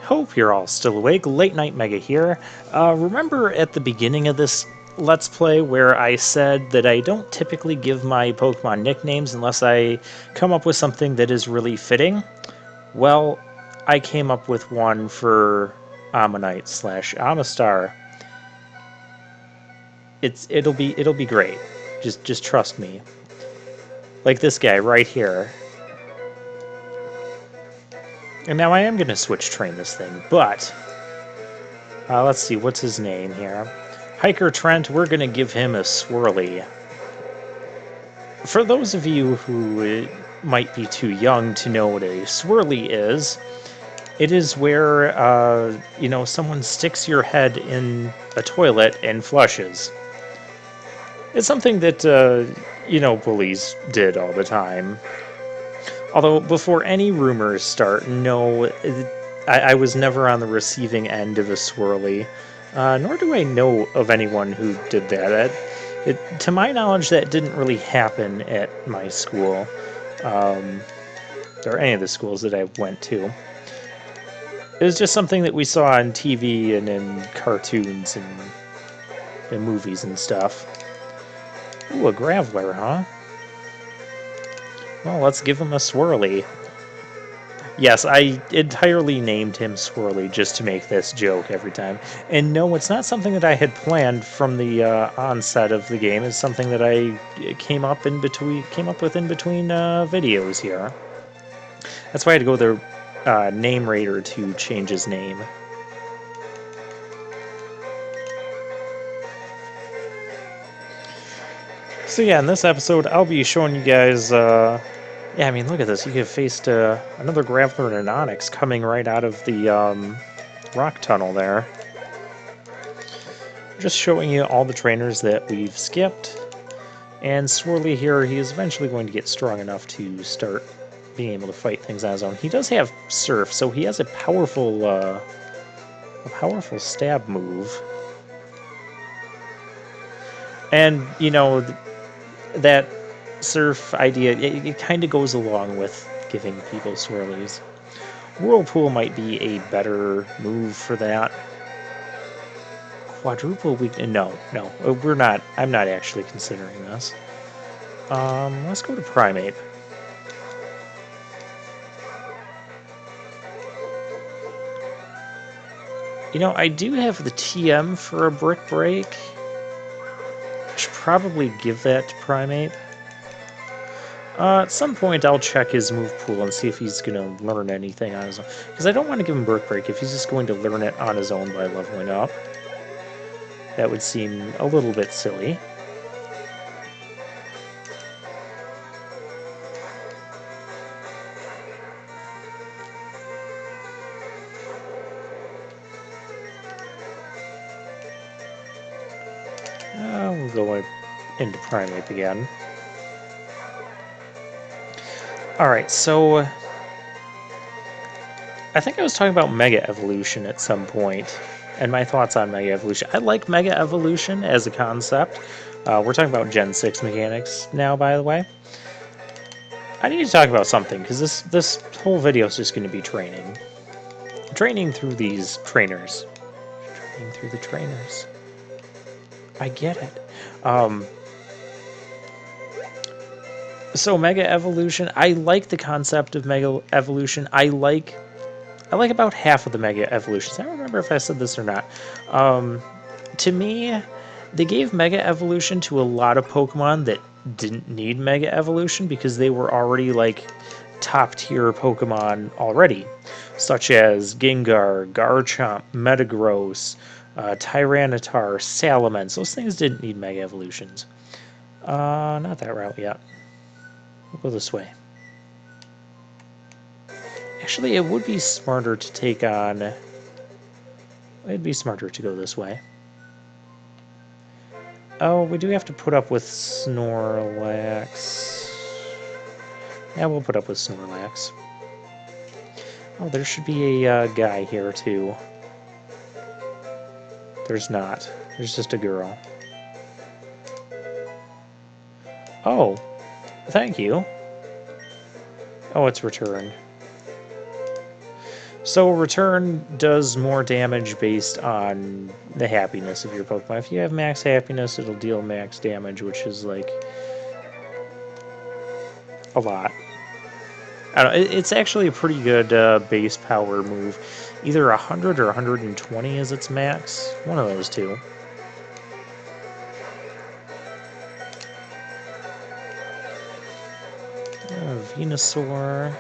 hope you're all still awake. Late Night Mega here. Remember at the beginning of this Let's Play where I said that I don't typically give my Pokemon nicknames unless I come up with something that is really fitting? Well, I came up with one for Ammonite / Amistar. It'll be great. Just trust me. Like this guy right here. And now I am going to switch train this thing, but let's see, what's his name here? Hiker Trent, we're going to give him a Swirly. For those of you who might be too young to know what a Swirly is, it is where, someone sticks your head in a toilet and flushes. It's something that, bullies did all the time. Although, before any rumors start, no, I was never on the receiving end of a Swirly, nor do I know of anyone who did that. To my knowledge, that didn't really happen at my school, or any of the schools that I went to. It was just something that we saw on TV and in cartoons and in movies and stuff. Ooh, a Graveler, huh? Well, let's give him a Swirly. Yes, I entirely named him Swirly just to make this joke every time. And no, it's not something that I had planned from the onset of the game. It's something that I came up with in between videos here. That's why I had to go to the name raider to change his name. So yeah, in this episode, I'll be showing you guys, yeah, I mean, look at this. You have faced another Graveler and an Onyx coming right out of the rock tunnel there. Just showing you all the trainers that we've skipped. And Swirly here, he is eventually going to get strong enough to start being able to fight things on his own. He does have Surf, so he has a powerful stab move. And, that Surf idea, it kind of goes along with giving people Swirlies. Whirlpool might be a better move for that. Quadruple weakness? No, we're not. I'm not actually considering this. Let's go to Primeape. I do have the TM for a Brick Break. I should probably give that to Primeape. At some point, I'll check his move pool and see if he's going to learn anything on his own. Because I don't want to give him Brick Break if he's just going to learn it on his own by leveling up. That would seem a little bit silly. We'll go into Primeape again. Alright, so I think I was talking about Mega Evolution at some point, and my thoughts on Mega Evolution. I like Mega Evolution as a concept. We're talking about Gen 6 mechanics now, by the way. I need to talk about something, because this whole video is just going to be training. Training through these trainers. Training through the trainers. I get it. So Mega Evolution, I like the concept of Mega Evolution. I like about half of the Mega Evolutions. I don't remember if I said this or not. To me, they gave Mega Evolution to a lot of Pokemon that didn't need Mega Evolution because they were already like top tier Pokemon already, such as Gengar, Garchomp, Metagross, Tyranitar, Salamence. Those things didn't need Mega Evolutions. Not that route yet. We'll go this way. Actually, it would be smarter to take on... It'd be smarter to go this way. Oh, we do have to put up with Snorlax. Yeah, we'll put up with Snorlax. Oh, there should be a guy here, too. There's not. There's just a girl. Oh, thank you. Oh, it's returned. So return does more damage based on the happiness of your Pokemon. If you have max happiness, it'll deal max damage, which is like a lot. I don't know, it's actually a pretty good base power move. Either 100 or 120 is its max. One of those two. Venusaur.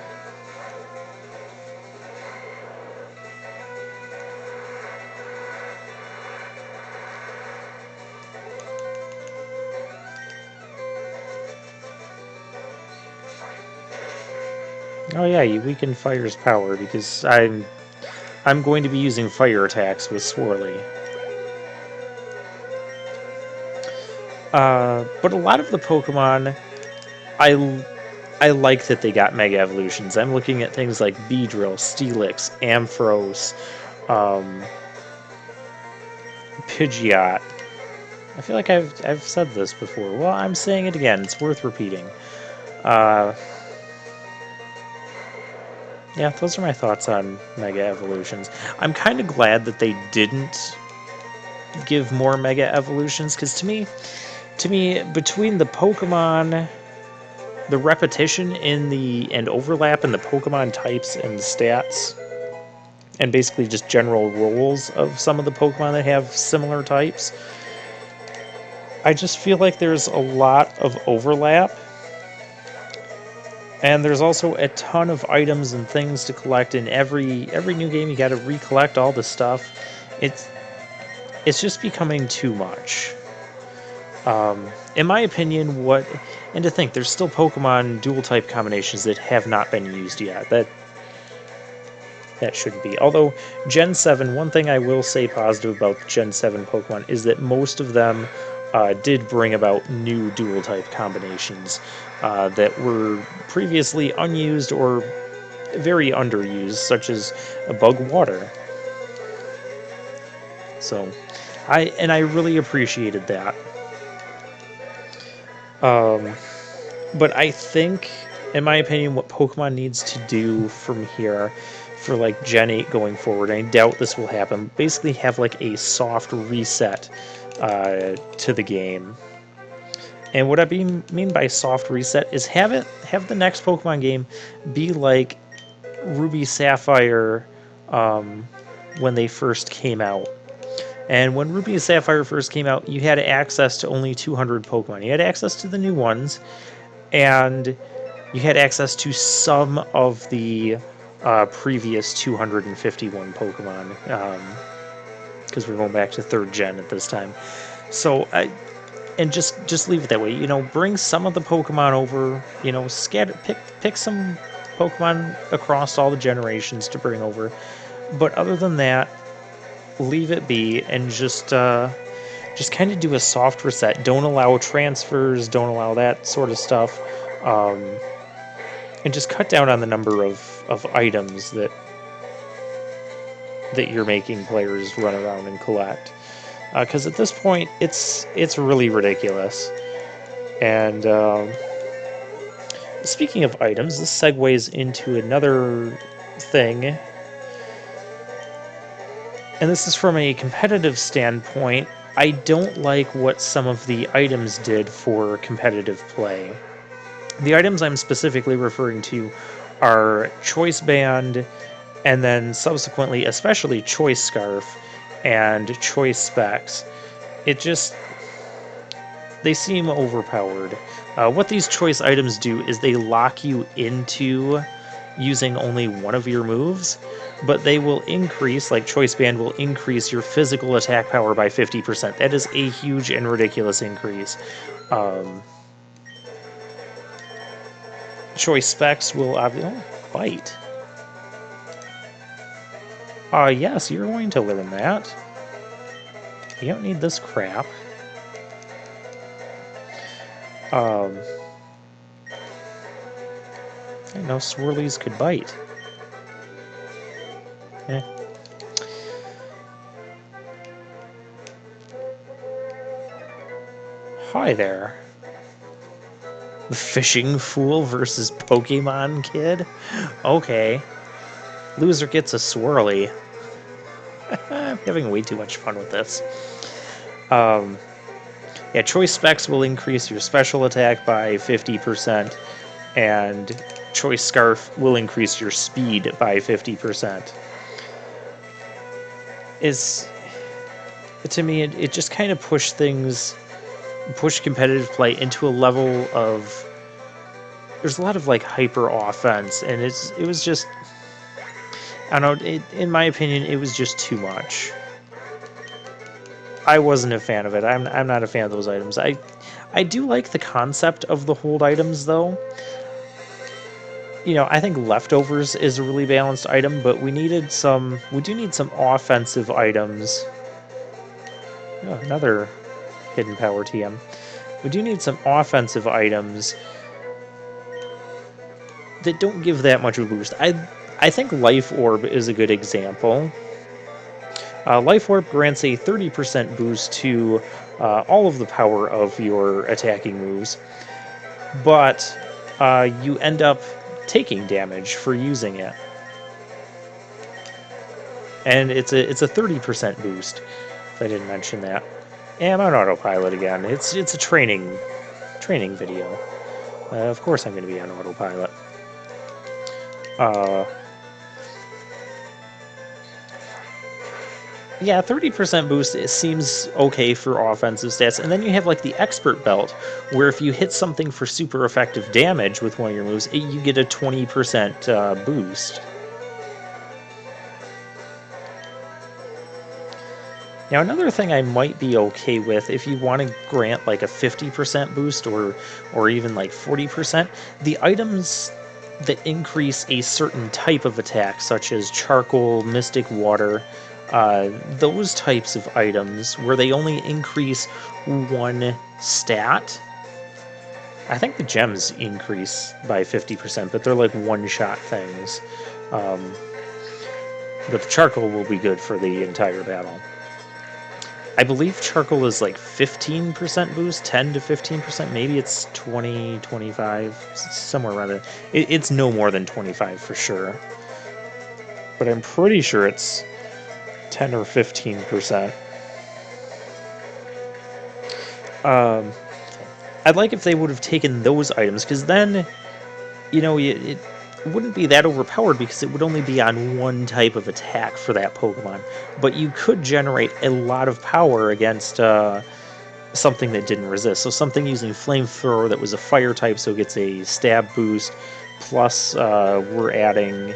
Oh yeah, you weaken Fire's power because I'm going to be using fire attacks with Swirly. But a lot of the Pokemon, I like that they got Mega Evolutions. I'm looking at things like Beedrill, Steelix, Ampharos, Pidgeot. I feel like I've said this before. Well, I'm saying it again. It's worth repeating. Yeah, those are my thoughts on Mega Evolutions. I'm kind of glad that they didn't give more Mega Evolutions, because to me, between the Pokemon, the repetition and overlap in the Pokemon types and stats, and basically just general roles of some of the Pokemon that have similar types, I just feel like there's a lot of overlap. And there's also a ton of items and things to collect in every new game. You got to recollect all the stuff. It's just becoming too much. In my opinion, and to think there's still Pokemon dual type combinations that have not been used yet. That shouldn't be. Although Gen 7, one thing I will say positive about the Gen 7 Pokemon is that most of them did bring about new dual type combinations that were previously unused or very underused, such as a Bug Water. So, I really appreciated that. But I think, in my opinion, what Pokemon needs to do from here for like Gen 8 going forward, I doubt this will happen, basically have like a soft reset to the game. And what I mean by soft reset is have the next Pokemon game be like Ruby Sapphire when they first came out. And when Ruby and Sapphire first came out, you had access to only 200 Pokemon. You had access to the new ones, and you had access to some of the previous 251 Pokemon, because we're going back to 3rd gen at this time. So, and just leave it that way. You know, bring some of the Pokemon over. You know, pick some Pokemon across all the generations to bring over. But other than that, leave it be and just kind of do a soft reset. Don't allow transfers. Don't allow that sort of stuff. And just cut down on the number of items that you're making players run around and collect. Because at this point, it's really ridiculous. And speaking of items, this segues into another thing. And this is from a competitive standpoint. I don't like what some of the items did for competitive play. The items I'm specifically referring to are Choice Band, and then subsequently, especially Choice Scarf and Choice Specs. They seem overpowered. What these choice items do is they lock you into using only one of your moves, but they will increase, like Choice Band will increase your physical attack power by 50%. That is a huge and ridiculous increase. Choice Specs will obviously bite. Yes, you're going to learn that. You don't need this crap. I know Swirlies could bite. Eh. Hi there. The Fishing Fool versus Pokemon Kid? Okay. Loser gets a swirly. I'm having way too much fun with this. Yeah, choice specs will increase your special attack by 50%, and choice scarf will increase your speed by 50%. To me, it just kind of pushed competitive play into a level of, there's a lot of like hyper offense, and it was just, I don't know, in my opinion, it was just too much. I wasn't a fan of it. I'm not a fan of those items. I do like the concept of the hold items, though. You know, I think leftovers is a really balanced item, but we do need some offensive items. Oh, another hidden power TM. We do need some offensive items that don't give that much of a boost. I think Life Orb is a good example. Life Orb grants a 30% boost to all of the power of your attacking moves, but you end up taking damage for using it. And it's a 30% boost, if I didn't mention that. And I'm on autopilot again. It's a training video. Of course I'm going to be on autopilot. Yeah, 30% boost, it seems okay for offensive stats. And then you have like the Expert Belt, where if you hit something for super effective damage with one of your moves, you get a 20% boost. Now, another thing I might be okay with, if you want to grant like a 50% boost or even like 40%, the items that increase a certain type of attack, such as Charcoal, Mystic Water, those types of items where they only increase one stat. I think the gems increase by 50%, but they're like one-shot things. But the charcoal will be good for the entire battle. I believe charcoal is like 15% boost, 10 to 15%. Maybe it's 20, 25, somewhere around there. It's no more than 25 for sure. But I'm pretty sure it's 10 or 15%. I'd like if they would have taken those items, because then, you know, it wouldn't be that overpowered because it would only be on one type of attack for that Pokemon. But you could generate a lot of power against something that didn't resist. So something using Flamethrower that was a fire type, so it gets a stab boost, plus we're adding,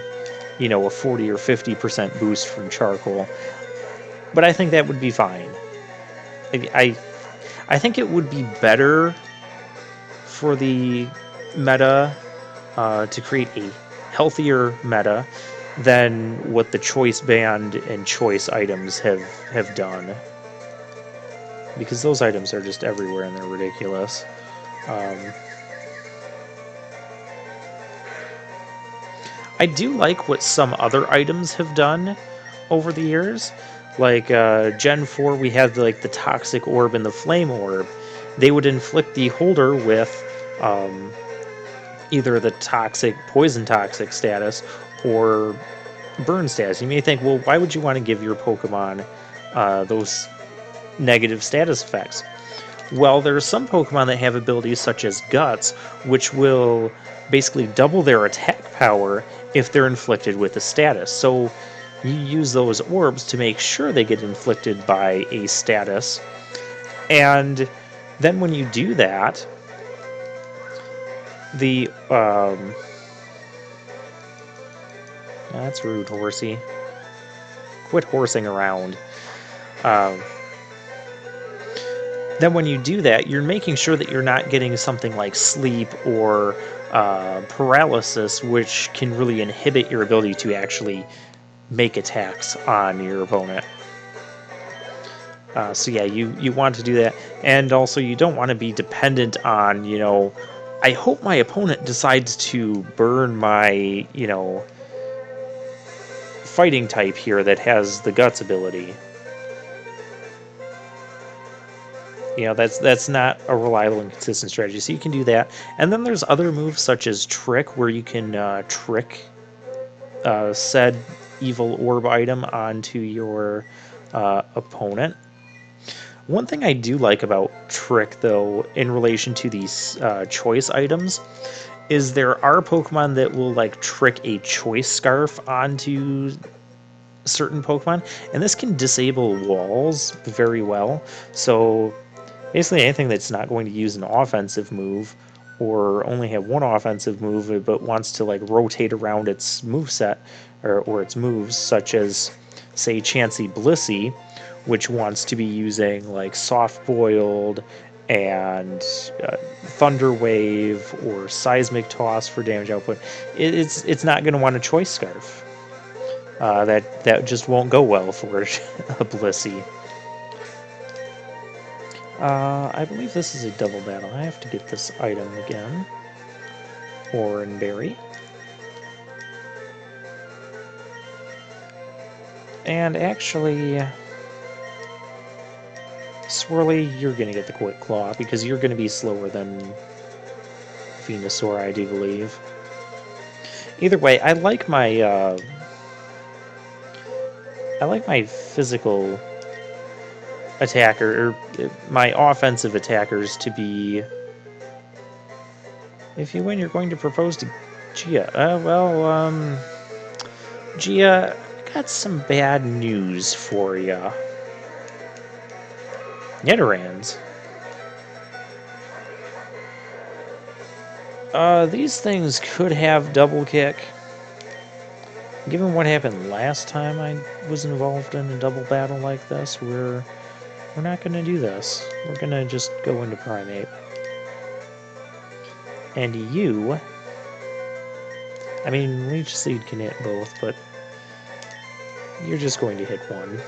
you know, a 40 or 50% boost from Charcoal. But I think that would be fine. I think it would be better for the meta to create a healthier meta than what the choice band and choice items have done. Because those items are just everywhere and they're ridiculous. I do like what some other items have done over the years. Like Gen 4, we had like the Toxic Orb and the Flame Orb. They would inflict the holder with either the poison toxic status or burn status. You may think, well, why would you want to give your Pokemon those negative status effects? Well, there are some Pokemon that have abilities such as Guts, which will basically double their attack power if they're inflicted with a status. So you use those orbs to make sure they get inflicted by a status. And then when you do that, the that's rude, horsey. Quit horsing around. Then when you do that, you're making sure that you're not getting something like sleep or paralysis, which can really inhibit your ability to actually make attacks on your opponent. So yeah, you want to do that. And also you don't want to be dependent on, you know, I hope my opponent decides to burn my, you know, fighting type here that has the Guts ability. You know, that's not a reliable and consistent strategy. So you can do that. And then there's other moves such as Trick, where you can trick said evil orb item onto your opponent. One thing I do like about Trick, though, in relation to these choice items, is there are Pokemon that will like trick a choice scarf onto certain Pokemon, and this can disable walls very well. So basically anything that's not going to use an offensive move or only have one offensive move but wants to like rotate around its moveset or its moves, such as say Chansey Blissey, which wants to be using like Soft Boiled and Thunder Wave or Seismic Toss for damage output, it's not going to want a Choice Scarf. That just won't go well for a Blissey. I believe this is a double battle. I have to get this item again. Oran Berry. And actually, Swirly, you're going to get the Quick Claw because you're going to be slower than Venusaur, I do believe. Either way, I like my physical attacker, or my offensive attackers to be... If you win, you're going to propose to Gia. Gia, I got some bad news for ya. Nidorans. These things could have double kick. Given what happened last time I was involved in a double battle like this, we're not going to do this. We're going to just go into Primeape. And you... I mean, Leech Seed can hit both, but you're just going to hit one.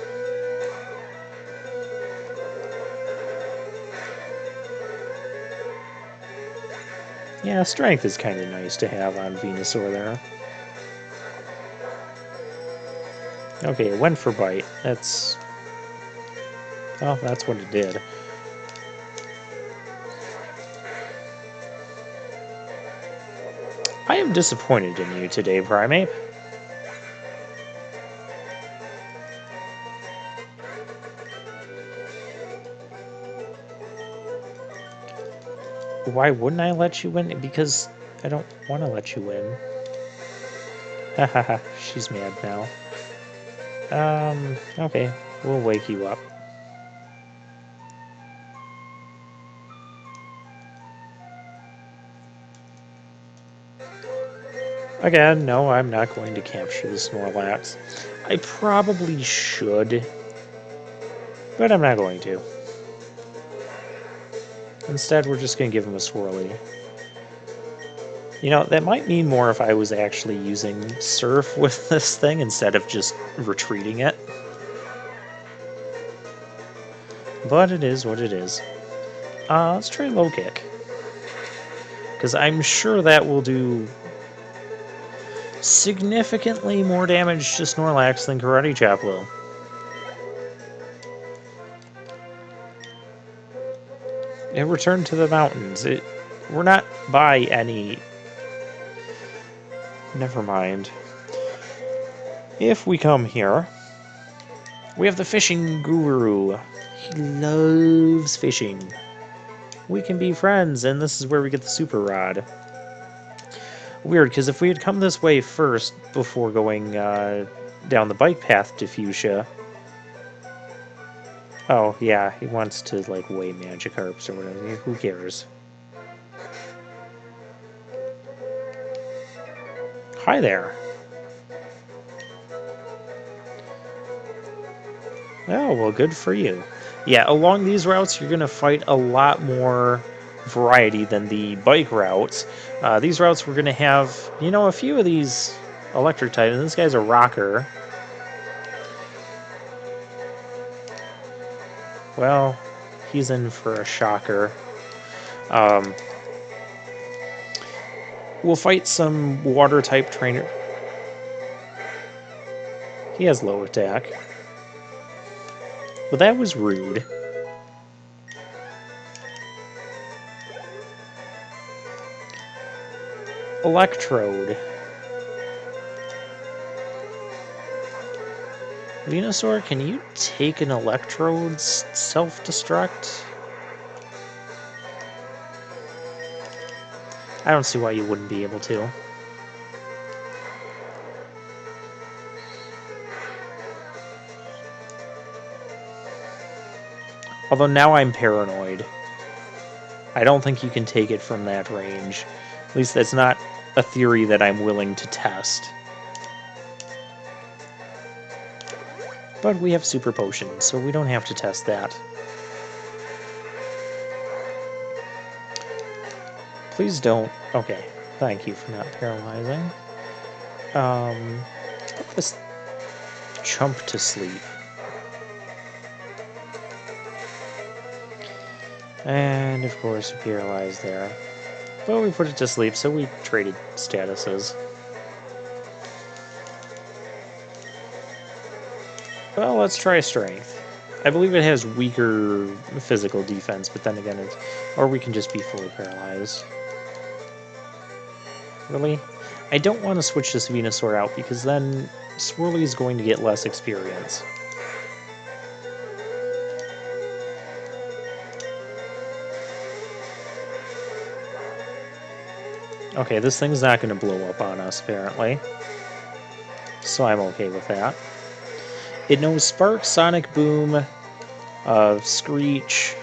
Yeah, Strength is kind of nice to have on Venusaur there. Okay, it went for Bite. That's... Oh, that's what it did. I am disappointed in you today, Primeape. Why wouldn't I let you win? Because I don't want to let you win. Hahaha, she's mad now. Okay, we'll wake you up. Again, no, I'm not going to capture the Snorlax. I probably should, but I'm not going to. Instead, we're just going to give him a Swirly. You know, that might mean more if I was actually using Surf with this thing instead of just retreating it. But it is what it is. Let's try Low Kick. Because I'm sure that will do significantly more damage to Snorlax than Karate Chop will. It returned to the mountains. We're not by any... Never mind. If we come here, we have the fishing guru. He loves fishing. We can be friends, and this is where we get the super rod. Weird, because if we had come this way first before going down the bike path to Fuchsia... Oh, yeah, he wants to, like, weigh Magikarps or whatever. Who cares? Hi there. Oh, well, good for you. Yeah, along these routes, you're going to fight a lot more variety than the bike routes. These routes, we're going to have, you know, a few of these electric types. This guy's a rocker. Well, he's in for a shocker. We'll fight some water-type trainer. He has low attack. But that was rude. Electrode. Venusaur, can you take an Electrode's self-destruct? I don't see why you wouldn't be able to. Although now I'm paranoid. I don't think you can take it from that range. At least that's not a theory that I'm willing to test. But we have Super Potions, so we don't have to test that. Please don't... Okay, thank you for not paralyzing. Put this chump to sleep. And, of course, we paralyzed there. But we put it to sleep, so we traded statuses. Well, let's try Strength. I believe it has weaker physical defense, but then again, it's... Or we can just be fully paralyzed. Really? I don't want to switch this Venusaur out, because then Swirly is going to get less experience. Okay, this thing's not going to blow up on us, apparently. So I'm okay with that. It knows Spark, Sonic Boom, Screech,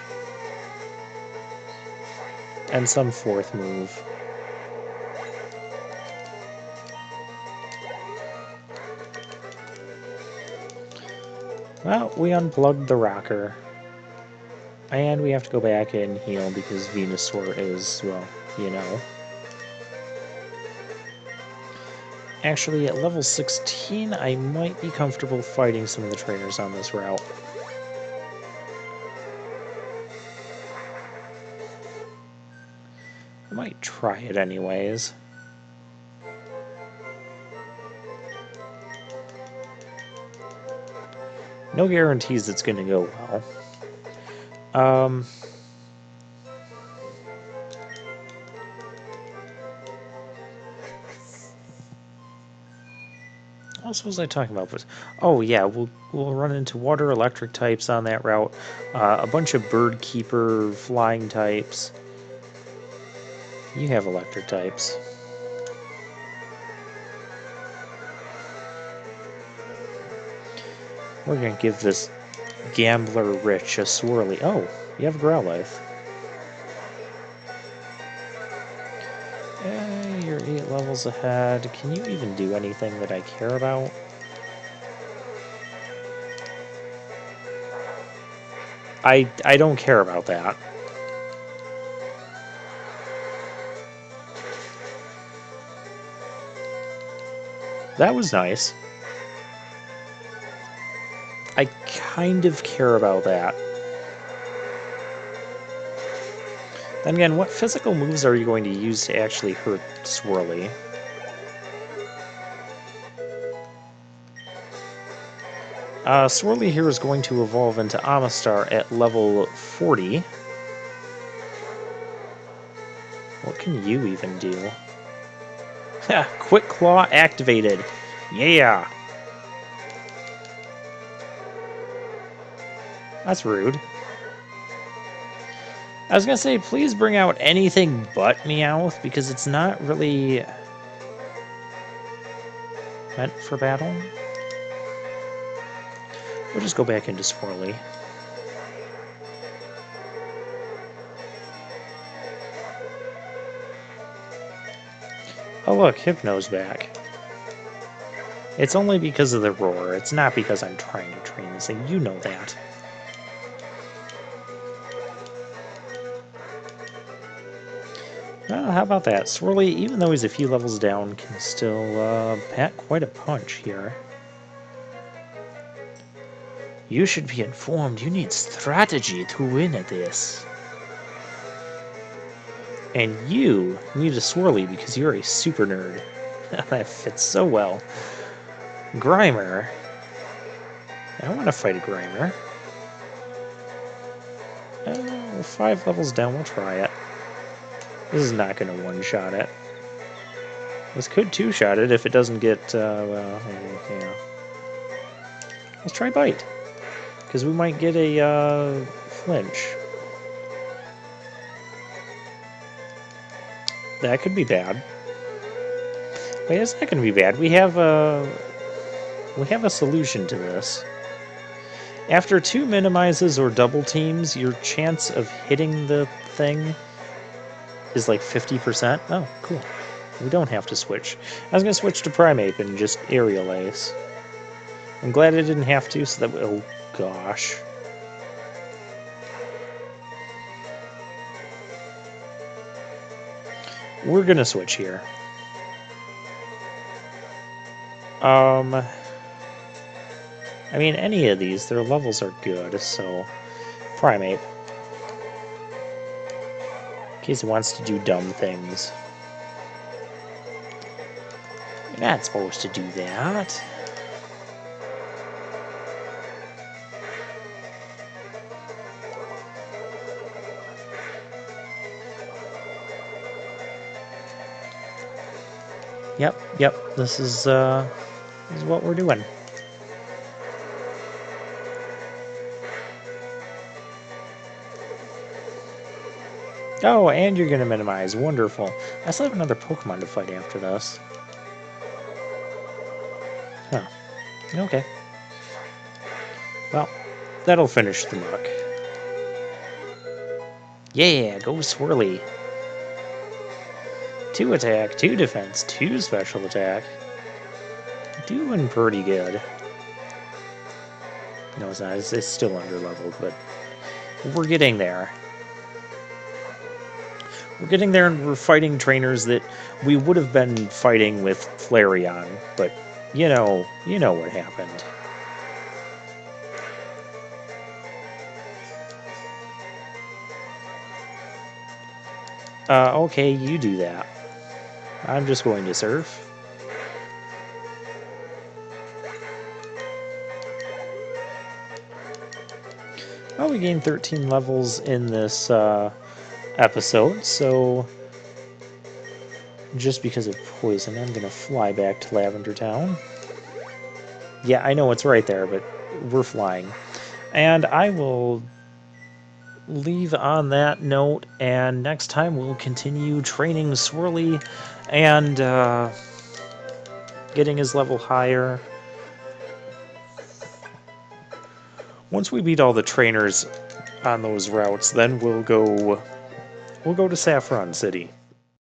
and some fourth move. Well, we unplugged the rocker. And we have to go back and heal because Venusaur is, well, you know. Actually, at level 16, I might be comfortable fighting some of the trainers on this route. I might try it anyways. No guarantees it's going to go well. What else was I talking about? Oh yeah, we'll run into water, electric types on that route. A bunch of bird keeper, flying types. You have electric types. We're gonna give this Gambler Rich a Swirly. Oh, you have Growlithe. You're 8 levels ahead. Can you even do anything that I care about? I don't care about that. That was nice. I kind of care about that. Then again, what physical moves are you going to use to actually hurt Swirly? Swirly here is going to evolve into Amistar at level 40. What can you even do? Ha! Quick Claw activated! Yeah! That's rude. I was gonna say, please bring out anything but Meowth, because it's not really meant for battle. We'll just go back into Swirly. Oh look, Hypno's back. It's only because of the roar, it's not because I'm trying to train this thing, you know that. Well, how about that? Swirly, even though he's a few levels down, can still pack quite a punch here. You should be informed. You need strategy to win at this. And you need a Swirly because you're a super nerd. That fits so well. Grimer. I want to fight a Grimer. 5 levels down, we'll try it. This is not going to one-shot it. This could two-shot it if it doesn't get, well, yeah. Let's try bite. Because we might get a flinch. That could be bad. Wait, it's not going to be bad. We have a solution to this. After 2 minimizes or double teams, your chance of hitting the thing is like 50%. Oh, cool. We don't have to switch. I was going to switch to Primeape and just Aerial Ace. I'm glad I didn't have to, so that... Oh, gosh. We're going to switch here. I mean, any of these, their levels are good, so... Primeape. In case he wants to do dumb things. You're not supposed to do that. Yep, this is what we're doing. Oh, and you're gonna minimize. Wonderful. I still have another Pokemon to fight after this. Huh. Okay. Well, that'll finish the muck. Yeah, go Swirly. 2 attack, 2 defense, 2 special attack. Doing pretty good. No, it's not. It's still underleveled, but we're getting there. We're getting there, and we're fighting trainers that we would have been fighting with Flareon, but you know what happened. Okay, you do that. I'm just going to surf. Well, we gained 13 levels in this episode, so just because of poison, I'm going to fly back to Lavender Town. Yeah, I know it's right there, but we're flying. And I will leave on that note, and next time we'll continue training Swirly and getting his level higher. Once we beat all the trainers on those routes, then we'll go to Saffron City.